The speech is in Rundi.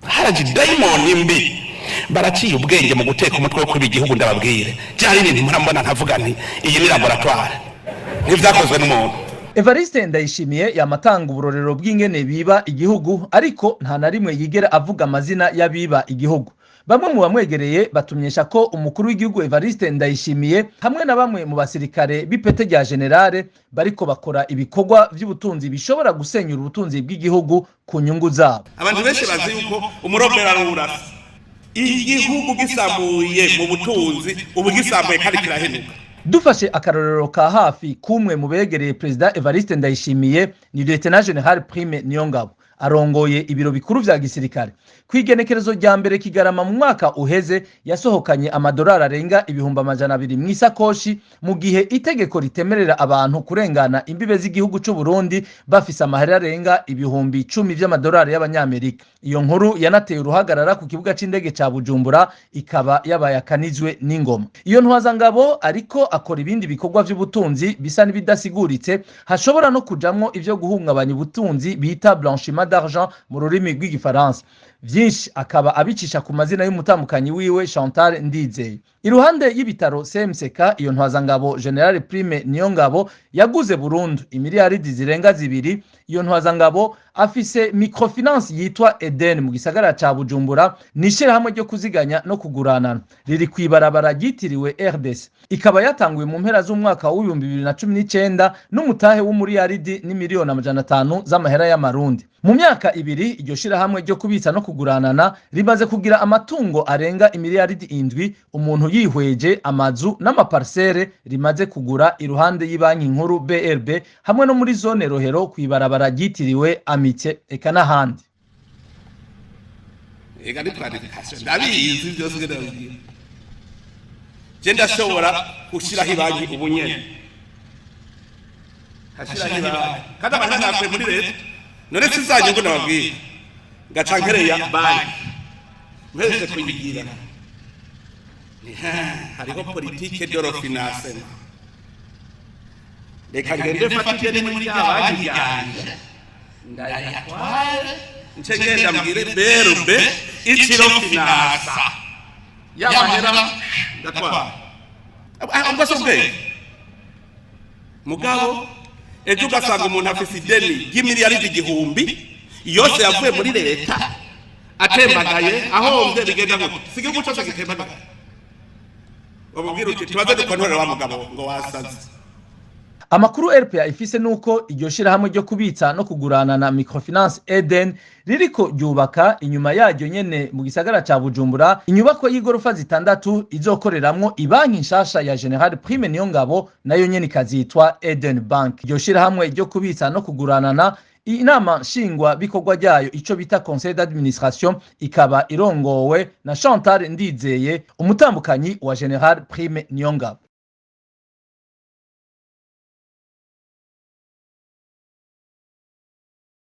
haraje daimoni mbi baraciye ubwenge mu guteka umutwe wo kuba igihugu ndababwire cyari ibintu murambona nkavuga nti iyi ni laboratoire n'ivyakozwe n'umuntu. Evariste Ndayishimiye yamatanga uburorero bw'ingene biba igihugu ariko nta na rimwe yigera avuga amazina y'abiba igihugu. Bamwe mu bamwegereye batumyesha ko umukuru w'igihugu Evariste Ndayishimiye hamwe na bamwe mu basirikare b'ipete rya generale bariko bakora ibikorwa vy'ubutunzi bishobora gusenyura ubutunzi bw'igihugu ku nyungu zabo. Abantu benshi bazi yuko umurobera rurasa igihugu gisamuye mu butunzi ubu gisamuye kandi kirahenuka. Dufashe akarorero ka hafi kumwe mu begereye President Evariste Ndayishimiye ni Lieutenant General Prime Niyongabo arongoye ibiro bikuru vya gisirikare. Kwigenekerezo rya mbere Kigarama mu mwaka uheze yasohokanye amadolari arenga 200,000 mu isakoshi mu gihe itegeko ritemerera abantu kurengana imbibe z'igihugu c'u Burundi bafise amahera arenga 10,000 vy'amadolari y'Abanyamerika. Iyo nkuru yanateye uruhagarara ku kibuga c'indege ca Bujumbura ikaba yabaye akanizwe n'ingoma. Iyo ntwazangabo ariko akora ibindi bikorwa vy'ubutunzi bisa n'ibidasiguritse hashobora no kujamwo ivyo guhungabanya ubutunzi bita blanchiment d'argent mu rurimi rw'igifaransa. Vyinshi akaba abicisha ku mazina y'umutamukanyi wiwe Chantal Ndizeye. Iruhande y'ibitaro CMCK iyo ntwazangabo General Prime Niyongabo yaguze Burundu imiliyaridi zirenga 2. Iyo ntwazangabo afise microfinance yitwa Eden mu gisagara ca Bujumbura nishira hamwe ryo kuziganya no kuguranana riri kwibarabara ryitiriwe RDC. Ikaba yatanguye mu mpera z'umwaka wa 2019 n'umutahe w'umuriyaridi n'imiliyoni 500 z'amahera y'amarundi. Mu myaka 2 iryo shira hamwe ryo kubitsa no kuguranana rimaze kugira amatungo arenga imiliyaridi 7 umuntu yihweje amazu n'amaparcelle rimaze kugura iruhande y'ibanki nkuru BRB hamwe no muri zone Rohero kwibarabara ryitiriwe Amitié eka n'ahandi. Ega ni planification ndabizi byose ndabizi. Je ndashobora gushiraho ibanki ubunyene. Hashiraho ibanki kada bahana nakwe muri leta none sizanye ngo nababwiye gacankereya banki mwese kuyigira. Hariho politique de refinancement. Reka ngende fatije muri abanki yanje ndayatware ncegenda mbwire berbe iciro finasa yabahera ndatwara ambasobwe mugabo ejo gasanga umuntu afise ideni y'imiliyaridi 1,000 yose yavuye muri leta atembagaye ahomvye bigenda gute sige guco cyose gitembagaye wabubwira uti tubaze dukontorera wa mugabo ngo wasaze. Amakuru RPA ifise nuko iryo shira hamwe ryo kubitsa no kugurana na microfinance Eden ririko ryubaka inyuma yaryo nyene mu gisagara ca Bujumbura inyubako y'igorofa 6 izokoreramwo ibanki nshasha ya General Prime Niyongabo nayo nyene kazitwa Eden Bank. Iryo shira hamwe ryo kubitsa no kuguranana inama shingwa bikorwa ryayo ico bita conseil d'administration ikaba irongowe na Chantal Ndizeye umutambukanyi wa General Prime Niyongabo.